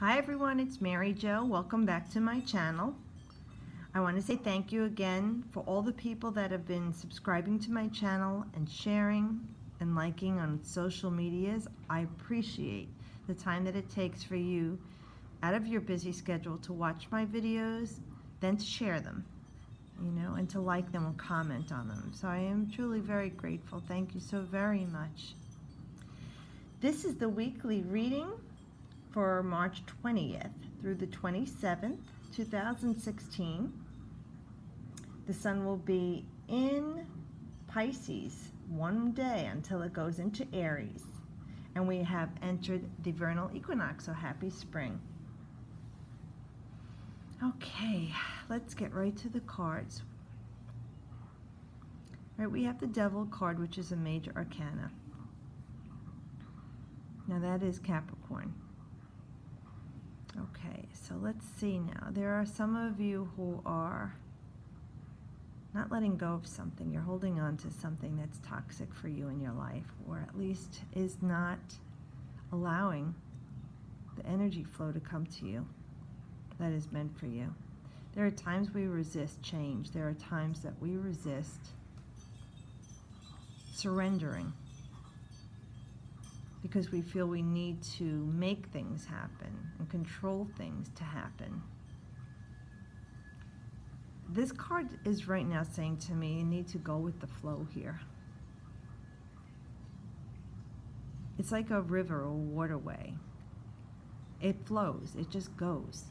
Hi everyone, it's Mary Jo. Welcome back to my channel. I want to say thank you again for all the people that have been subscribing to my channel and sharing and liking on social medias. I appreciate the time that it takes for you out of your busy schedule to watch my videos, then to share them, and to like them or comment on them. So I am truly very grateful. Thank you so very much. This is the weekly reading for March 20th through the 27th, 2016. The sun will be in Pisces one day until it goes into Aries. And we have entered the vernal equinox, so happy spring. Okay, let's get right to the cards. All right, we have the Devil card, which is a major arcana. Now that is Capricorn. Okay, so let's see now. There are some of you who are not letting go of something. You're holding on to something that's toxic for you in your life, or at least is not allowing the energy flow to come to you that is meant for you. There are times we resist change. There are times that we resist surrendering, because we feel we need to make things happen and control things to happen. This card is right now saying to me, you need to go with the flow here. It's like a river or waterway. It flows, it just goes.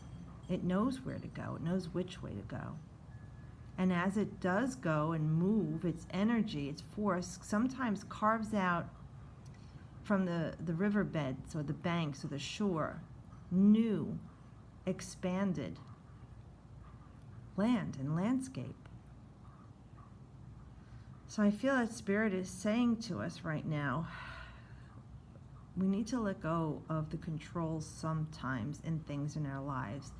It knows where to go, it knows which way to go. And as it does go and move, its energy, its force, sometimes carves out from the riverbeds or the banks or the shore, new, expanded land and landscape. So I feel that Spirit is saying to us right now, we need to let go of the controls sometimes in things in our lives,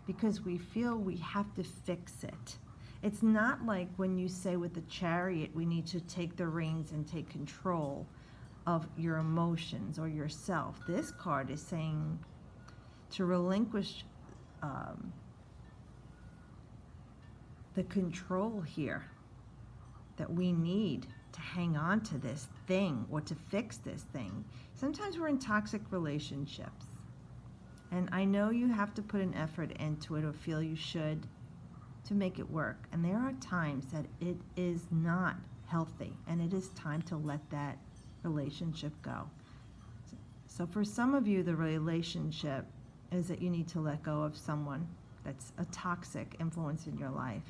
because we feel we have to fix it. It's not like when you say with the Chariot, we need to take the reins and take control of your emotions or yourself. This card is saying to relinquish the control here that we need to hang on to this thing or to fix this thing. Sometimes we're in toxic relationships, and I know you have to put an effort into it or feel you should to make it work. And there are times that it is not healthy, and it is time to let that relationship go. So for some of you, the relationship is that you need to let go of someone that's a toxic influence in your life.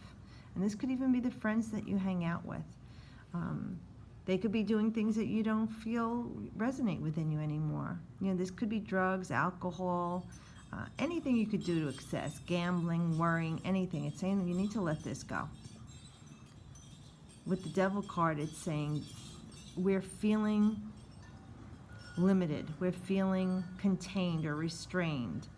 And this could even be the friends that you hang out with. They could be doing things that you don't feel resonate within you anymore. This could be drugs, alcohol, anything you could do to excess, gambling, worrying, anything. It's saying that you need to let this go. With the Devil card, it's saying we're feeling limited, we're feeling contained or restrained,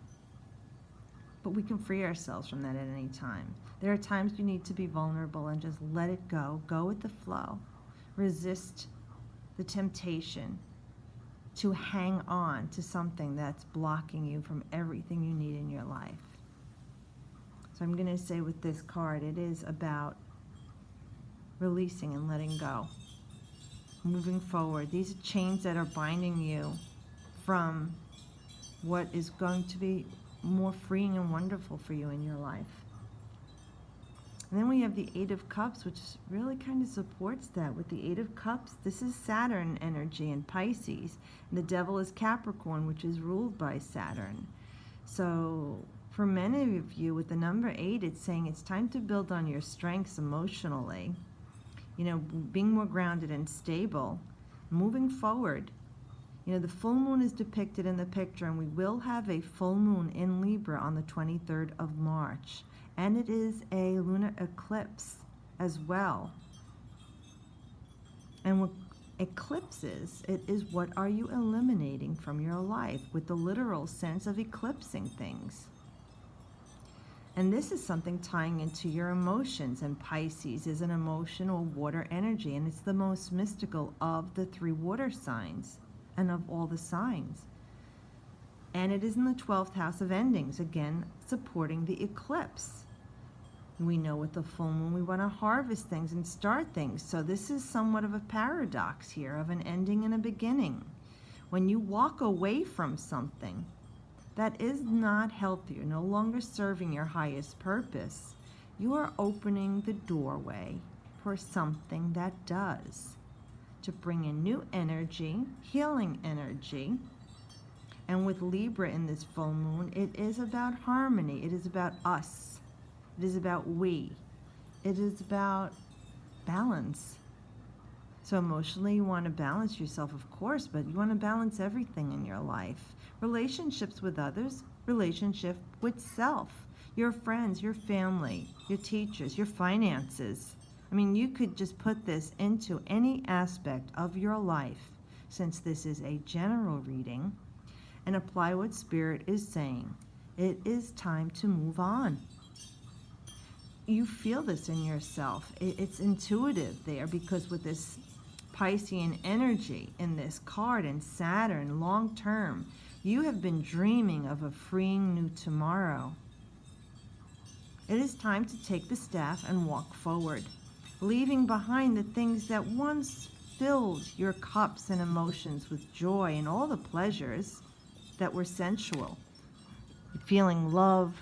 but we can free ourselves from that at any time. There are times you need to be vulnerable and just let it go with the flow. Resist the temptation to hang on to something that's blocking you from everything you need in your life. So I'm going to say with this card, it is about releasing and letting go. Moving forward. These are chains that are binding you from what is going to be more freeing and wonderful for you in your life. And then we have the Eight of Cups, which really kind of supports that. With the Eight of Cups, this is Saturn energy in Pisces. And the Devil is Capricorn, which is ruled by Saturn. So for many of you, with the number 8, it's saying it's time to build on your strengths emotionally. Being more grounded and stable, moving forward. The full moon is depicted in the picture, and we will have a full moon in Libra on the 23rd of March. And it is a lunar eclipse as well. And what eclipses, it is what are you eliminating from your life, with the literal sense of eclipsing things. And this is something tying into your emotions, and Pisces is an emotional water energy, and it's the most mystical of the 3 water signs and of all the signs. And it is in the 12th house of endings, again, supporting the eclipse. We know with the full moon we want to harvest things and start things. So this is somewhat of a paradox here of an ending and a beginning. When you walk away from something that is not healthy, or no longer serving your highest purpose, you are opening the doorway for something that does, to bring in new energy, healing energy. And with Libra in this full moon, it is about harmony. It is about us. It is about we. It is about balance. So emotionally, you want to balance yourself, of course, but you want to balance everything in your life. Relationships with others, relationship with self, your friends, your family, your teachers, your finances. I mean, you could just put this into any aspect of your life, since this is a general reading, and apply what Spirit is saying. It is time to move on. You feel this in yourself. It's intuitive there, because with this Piscean energy in this card and Saturn long term, you have been dreaming of a freeing new tomorrow. It is time to take the staff and walk forward, leaving behind the things that once filled your cups and emotions with joy and all the pleasures that were sensual. Feeling love,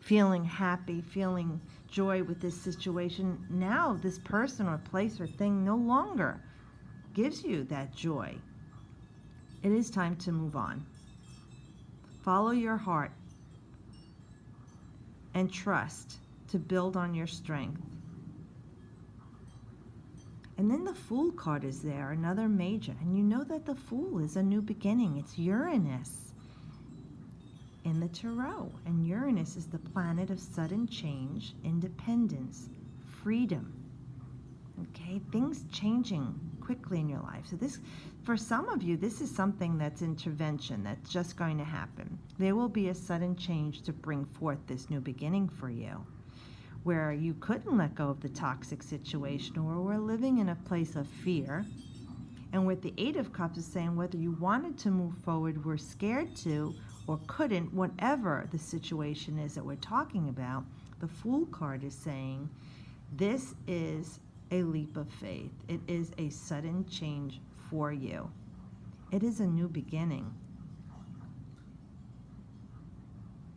feeling happy, feeling joy with this situation. Now this person or place or thing no longer gives you that joy. It is time to move on. Follow your heart and trust to build on your strength. And then the Fool card is there, another major. And you know that the Fool is a new beginning. It's Uranus in the Tarot. And Uranus is the planet of sudden change, independence, freedom. Okay, things changing quickly in your life. So this, for some of you, this is something that's intervention, that's just going to happen. There will be a sudden change to bring forth this new beginning for you, where you couldn't let go of the toxic situation, or we're living in a place of fear. And with the Eight of Cups is saying whether you wanted to move forward, were scared to, or couldn't, whatever the situation is that we're talking about, the Fool card is saying this is a leap of faith. It is a sudden change for you. It is a new beginning.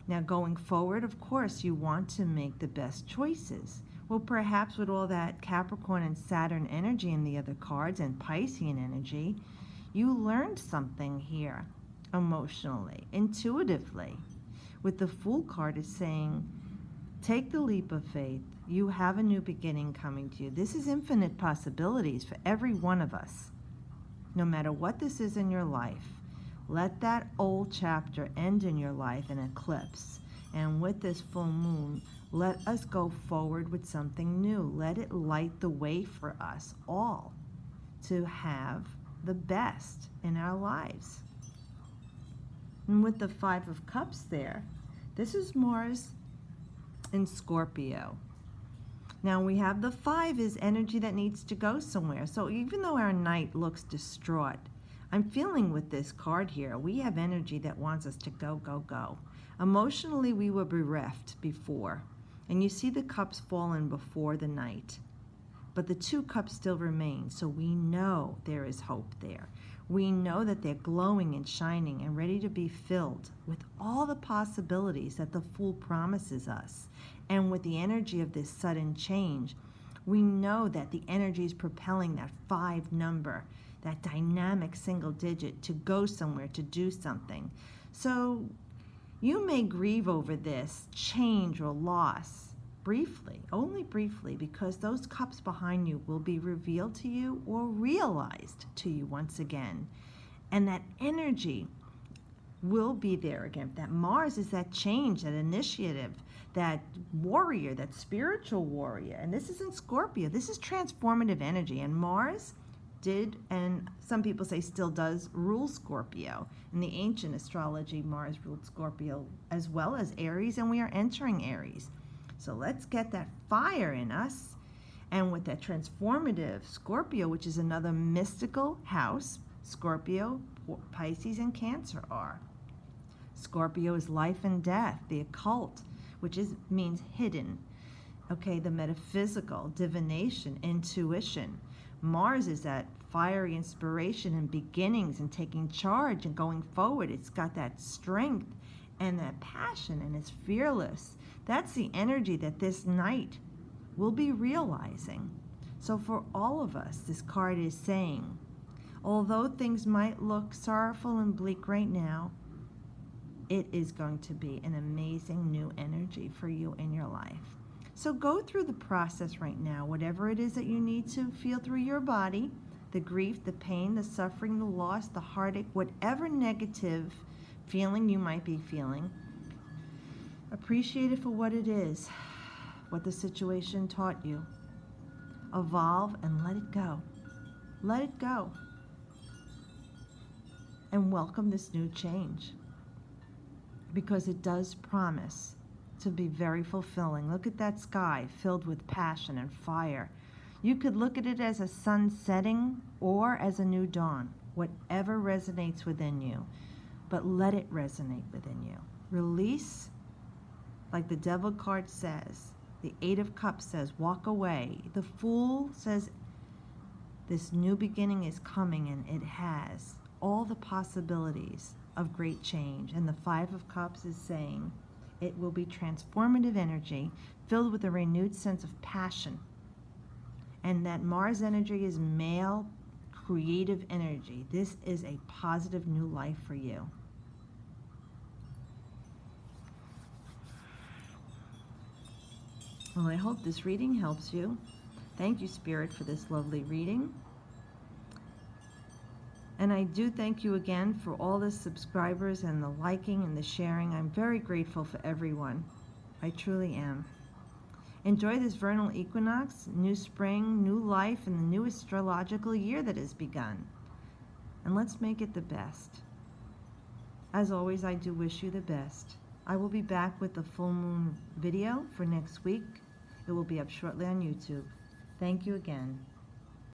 Now going forward, of course, you want to make the best choices. Well, perhaps with all that Capricorn and Saturn energy in the other cards and Piscean energy, you learned something here emotionally, intuitively. With the Fool card is saying, take the leap of faith. You have a new beginning coming to you. This is infinite possibilities for every one of us. No matter what this is in your life, let that old chapter end in your life, an eclipse. And with this full moon, let us go forward with something new. Let it light the way for us all to have the best in our lives. And with the Five of Cups there, this is Mars in Scorpio. Now we have the 5 is energy that needs to go somewhere. So even though our night looks distraught, I'm feeling with this card here, we have energy that wants us to go, go, go. Emotionally, we were bereft before. And you see the cups fallen before the night. But the 2 cups still remain, so we know there is hope there. We know that they're glowing and shining and ready to be filled with all the possibilities that the Fool promises us. And with the energy of this sudden change, we know that the energy is propelling that 5 number, that dynamic single digit, to go somewhere, to do something. So you may grieve over this change or loss briefly, only briefly, because those cups behind you will be revealed to you or realized to you once again. And that energy will be there again. That Mars is that change, that initiative, that warrior, that spiritual warrior. And this is in Scorpio. This is transformative energy. And Mars did, and some people say still does, rule Scorpio. In the ancient astrology, Mars ruled Scorpio as well as Aries, and we are entering Aries. So let's get that fire in us. And with that transformative Scorpio, which is another mystical house, Scorpio, Pisces, and Cancer are. Scorpio is life and death, the occult, which means hidden. Okay, the metaphysical, divination, intuition. Mars is that fiery inspiration and beginnings and taking charge and going forward. It's got that strength and that passion, and it's fearless. That's the energy that this night will be realizing. So for all of us, this card is saying, although things might look sorrowful and bleak right now, it is going to be an amazing new energy for you in your life. So go through the process right now, whatever it is that you need to feel through your body, the grief, the pain, the suffering, the loss, the heartache, whatever negative feeling you might be feeling. Appreciate it for what it is, what the situation taught you. Evolve and let it go. Let it go. And welcome this new change, because it does promise to be very fulfilling. Look at that sky filled with passion and fire. You could look at it as a sun setting or as a new dawn, whatever resonates within you, but let it resonate within you. Release, like the Devil card says. The Eight of Cups says, walk away. The Fool says, this new beginning is coming, and it has all the possibilities of great change. And the Five of Cups is saying, it will be transformative energy filled with a renewed sense of passion. And that Mars energy is male, creative energy. This is a positive new life for you. Well, I hope this reading helps you. Thank you, Spirit, for this lovely reading. And I do thank you again for all the subscribers and the liking and the sharing. I'm very grateful for everyone. I truly am. Enjoy this vernal equinox, new spring, new life, and the new astrological year that has begun. And let's make it the best. As always, I do wish you the best. I will be back with the full moon video for next week. It will be up shortly on YouTube. Thank you again.